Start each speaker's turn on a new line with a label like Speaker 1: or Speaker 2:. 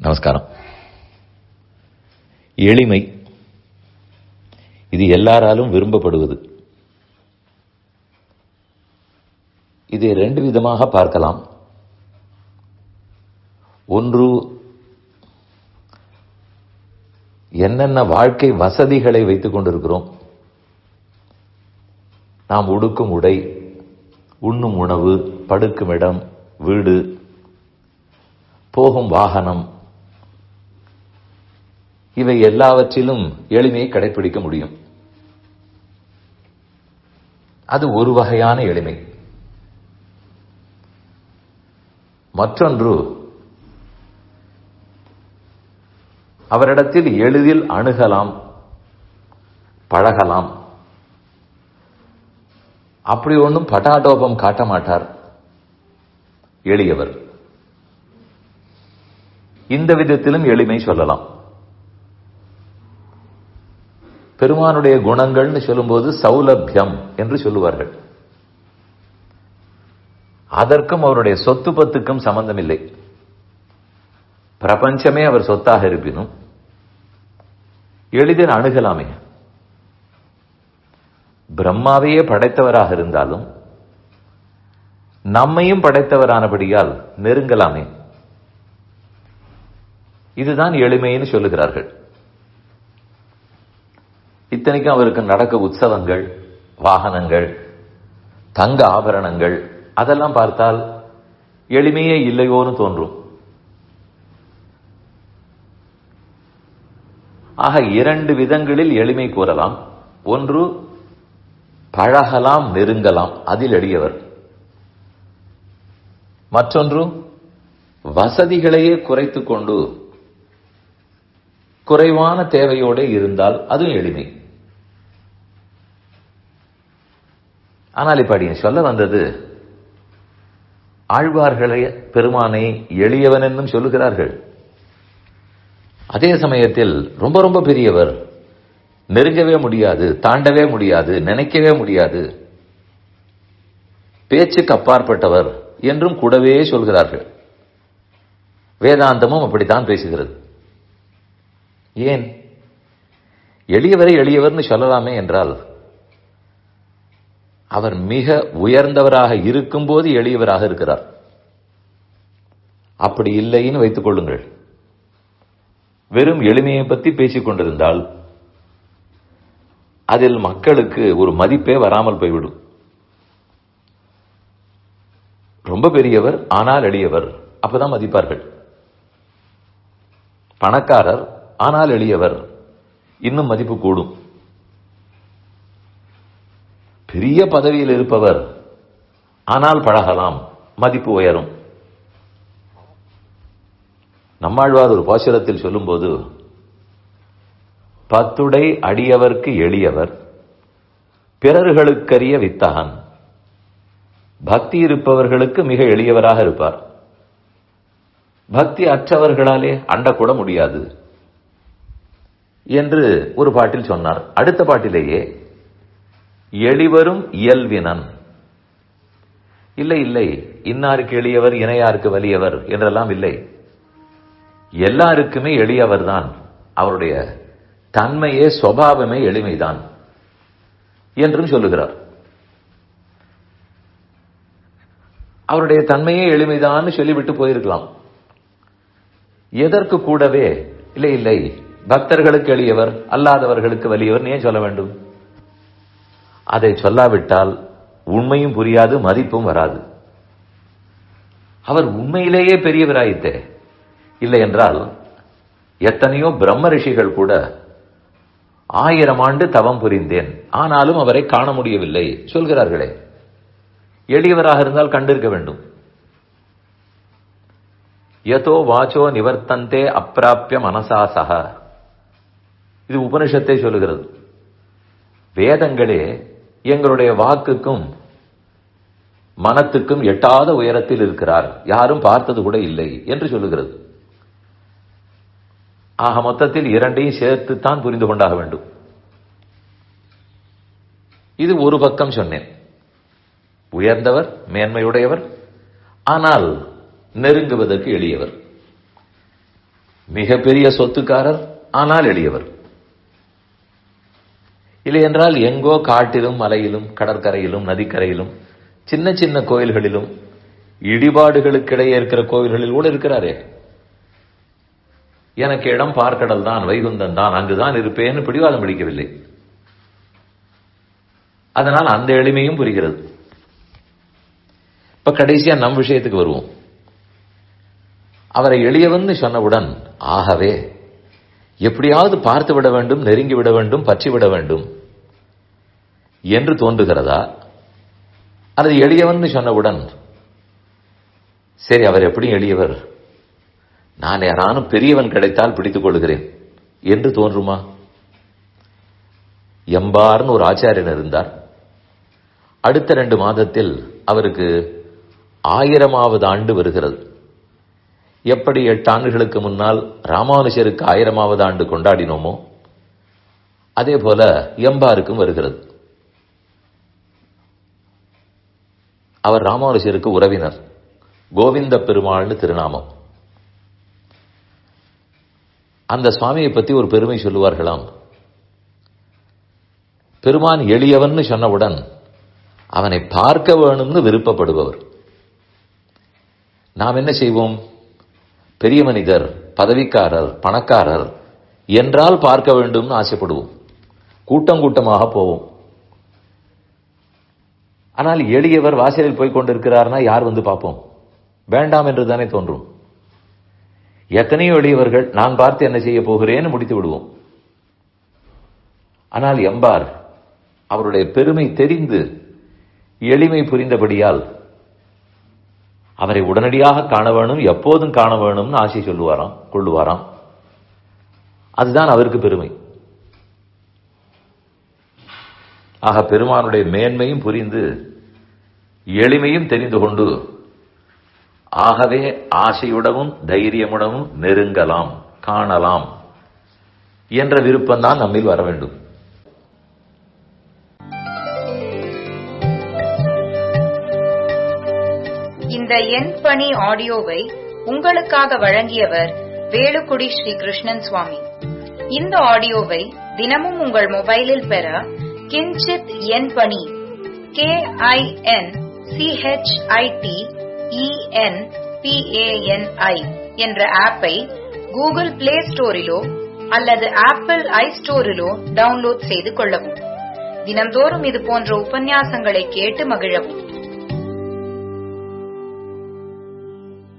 Speaker 1: நமஸ்காரம். எளிமை இது எல்லாராலும் விரும்பப்படுவது. இதை ரெண்டு விதமாக பார்க்கலாம். ஒன்று, என்னென்ன வாழ்க்கை வசதிகளை வைத்துக் கொண்டிருக்கிறோம், நாம் உடுக்கும் உடை, உண்ணும் உணவு, படுக்கும் இடம், வீடு, போகும் வாகனம், இவை எல்லாவற்றிலும் எளிமையை கடைபிடிக்க முடியும். அது ஒரு வகையான எளிமை. மற்றொன்று, அவரிடத்தில் எளிதில் அணுகலாம், பழகலாம். அப்படி ஒன்றும் பட்டாடோபம் காட்ட மாட்டார், எளியவர். இந்த விதத்திலும் எளிமை சொல்லலாம். பெருமானுடைய குணங்கள்னு சொல்லும்போது சௌலபியம் என்று சொல்லுவார்கள். அதற்கும் அவருடைய சொத்து பத்துக்கும் சம்பந்தம் இல்லை. பிரபஞ்சமே அவர் சொத்தாக இருப்பினும் எளிதில் அணுகலாமே. பிரம்மாவையே படைத்தவராக இருந்தாலும் நம்மையும் படைத்தவரானபடியால் நெருங்கலாமே. இதுதான் எளிமைன்னு சொல்லுகிறார்கள். இத்தனைக்கும் அவருக்கு நடக்க உற்சவங்கள், வாகனங்கள், தங்க ஆபரணங்கள், அதெல்லாம் பார்த்தால் எளிமையே இல்லையோன்னு தோன்றும். ஆக இரண்டு விதங்களில் எளிமை கூறலாம். ஒன்று, பழகலாம், நெருங்கலாம், அதில் எளியவர். மற்றொன்று, வசதிகளையே குறைத்துக் கொண்டு குறைவான தேவையோடு இருந்தால் அதுவும் எளிமை. ஆனால் இப்படி சொல்ல வந்தது, ஆழ்வார்களை பெருமானை எளியவன் என்னும் சொல்லுகிறார்கள். அதே சமயத்தில் ரொம்ப ரொம்ப பெரியவர், நெருங்கவே முடியாது, தாண்டவே முடியாது, நினைக்கவே முடியாது, பேச்சுக்கு அப்பாற்பட்டவர் என்றும் கூடவே சொல்கிறார்கள். வேதாந்தமும் அப்படித்தான் பேசுகிறது. ஏன் எளியவரை எளியவர்னு சொல்லலாமே என்றால், அவர் மிக உயர்ந்தவராக இருக்கும்போது எளியவராக இருக்கிறார். அப்படி இல்லைன்னு வைத்துக் கொள்ளுங்கள். வெறும் எளிமையை பற்றி பேசிக் கொண்டிருந்தால் அதில் மக்களுக்கு ஒரு மதிப்பே வராமல் போய்விடும். ரொம்ப பெரியவர் ஆனால் எளியவர், அப்பதான் மதிப்பார்கள். பணக்காரர் ஆனால் எளியவர், இன்னும் மதிப்பு கூடும். பெரிய பதவியில் இருப்பவர் ஆனால் பழகலாம், மதிப்பு உயரும். நம்மாழ்வார் ஒரு பாசுரத்தில் சொல்லும்போது, பத்துடை அடியவர்க்கு எளியவர், பிறர்களுக்கரிய வித்தகன். பக்தி இருப்பவர்களுக்கு மிக எளியவராக இருப்பார். பக்தி அற்றவர்களாலே அண்டக்கூட முடியாது என்று ஒரு பாட்டில் சொன்னார். அடுத்த பாட்டிலேயே எளிவரும் இயல்வினன், இல்லை இல்லை இன்னாருக்கு எளியவர் இணையாருக்கு வலியவர் என்றெல்லாம் இல்லை, எல்லாருக்குமே எளியவர் தான். அவருடைய தன்மையே, சுபாவமே எளிமைதான் என்றும் சொல்லுகிறார். அவருடைய தன்மையே எளிமைதான் சொல்லிவிட்டு போயிருக்கலாம். எதற்கு கூடவே இல்லை இல்லை பக்தர்களுக்கு எளியவர், அல்லாதவர்களுக்கு வலியவர் ஏன் சொல்ல வேண்டும்? அதை சொல்லாவிட்டால் உண்மையும் புரியாது, மதிப்பும் வராது. அவர் உண்மையிலேயே பெரியவராயித்தே. இல்லை என்றால் எத்தனையோ பிரம்ம ரிஷிகள் கூட 1000 ஆண்டு தவம் புரிந்தேன், ஆனாலும் அவரை காண முடியவில்லை சொல்கிறார்களே. எளியவராக இருந்தால் கண்டிருக்க வேண்டும். யதோ வாச்சோ நிவர்த்தந்தே அப்பிராப்பிய மனசாசக, இது உபனிஷத்தை சொல்லுகிறது. வேதங்களே எங்களுடைய வாக்குக்கும் மனத்துக்கும் எட்டாத உயரத்தில் இருக்கிறார், யாரும் பார்த்தது கூட இல்லை என்று சொல்லுகிறது. ஆக மொத்தத்தில் இரண்டையும் சேர்த்துத்தான் புரிந்து கொண்டாக வேண்டும். இது ஒரு பக்கம் சொன்னேன். உயர்ந்தவர், மேன்மையுடையவர், ஆனால் நெருங்குவதற்கு எளியவர். மிகப்பெரிய சொத்துக்காரர், ஆனால் எளியவர். இல்லை என்றால் எங்கோ காட்டிலும் மலையிலும் கடற்கரையிலும் நதிக்கரையிலும் சின்ன சின்ன கோயில்களிலும் இடிபாடுகளுக்கிடையே இருக்கிற கோயில்களில் கூட இருக்கிறாரே. எனக்கு இடம் பார்க்கடல் தான், வைகுந்தன் தான், அங்குதான் இருப்பேன்னு பிடிவாதம் பிடிக்கவில்லை. அதனால் அந்த எளிமையும் புரிகிறது. இப்ப கடைசியா நம் விஷயத்துக்கு வருவோம். அவரை எளியவன் சொன்னவுடன் ஆகவே எப்படியாவது பார்த்து விட வேண்டும், நெருங்கி விட வேண்டும், பற்றி விட வேண்டும் என்று தோன்றுகிறதா? அல்லது எளியவன் சொன்னவுடன் சரி அவர் எப்படி எளியவர், நான் யாரானும் பெரியவன் கிடைத்தால் பிடித்துக் கொள்கிறேன் என்று தோன்றுமா? எம்பார்னு ஒரு ஆச்சாரியன் இருந்தார். அடுத்த 2 மாதத்தில் அவருக்கு 1000வது ஆண்டு வருகிறது. எப்படி 8 ஆண்டுகளுக்கு முன்னால் ராமானுஜருக்கு 1000வது ஆண்டு கொண்டாடினோமோ அதே போல எம்பாருக்கும் வருகிறது. அவர் ராமானுஜருக்கு உறவினர். கோவிந்த பெருமாள்னு திருநாமம். அந்த சுவாமியை பற்றி ஒரு பெருமை சொல்லுவார்களாம். பெருமான் எளியவன் சொன்னவுடன் அவனை பார்க்க வேணும்னு விருப்பப்படுபவர். நாம் என்ன செய்வோம்? பெரிய மனிதர், பதவிக்காரர், பணக்காரர் என்றால் பார்க்க வேண்டும்னு ஆசைப்படுவோம். கூட்டம் கூட்டமாக போவோம். ஆனால் எளியவர் வாசலில் போய் கொண்டிருக்கிறார்னா யார் வந்து பார்ப்போம்? வேண்டாம் என்று தானே தோன்றும். எத்தனையோ எளியவர்கள் நான் பார்த்து என்ன செய்ய போகிறேன்னு முடித்து விடுவோம். ஆனால் எம்பார் அவருடைய பெருமை தெரிந்து எளிமை புரிந்தபடியால் அவரை உடனடியாக காண வேணும், எப்போதும் காண வேணும்னு ஆசை கொள்ளுவாராம். அதுதான் அவருக்கு பெருமை. ஆக பெருமானுடைய மேன்மையும் புரிந்து எளிமையும் தெரிந்து கொண்டு ஆகவே ஆசையுடனும் தைரியமுடனும் நெருங்கலாம், காணலாம் என்ற விருப்பம்தான் நம்மில் வர வேண்டும்.
Speaker 2: இந்த என் பணி ஆடியோவை உங்களுக்காக வழங்கியவர் வேலுக்குடி ஸ்ரீ கிருஷ்ணன் சுவாமி. இந்த ஆடியோவை தினமும் உங்கள் மொபைலில் பெற கிஞ்சித் என் பணி KINCHITENPANI என்ற ஆப்பை கூகுள் பிளே ஸ்டோரிலோ அல்லது ஆப்பிள் ஐஸ்டோரிலோ டவுன்லோட் செய்து கொள்ளவும். தினம்தோறும் இது போன்ற உபன்யாசங்களை கேட்டு மகிழவும்.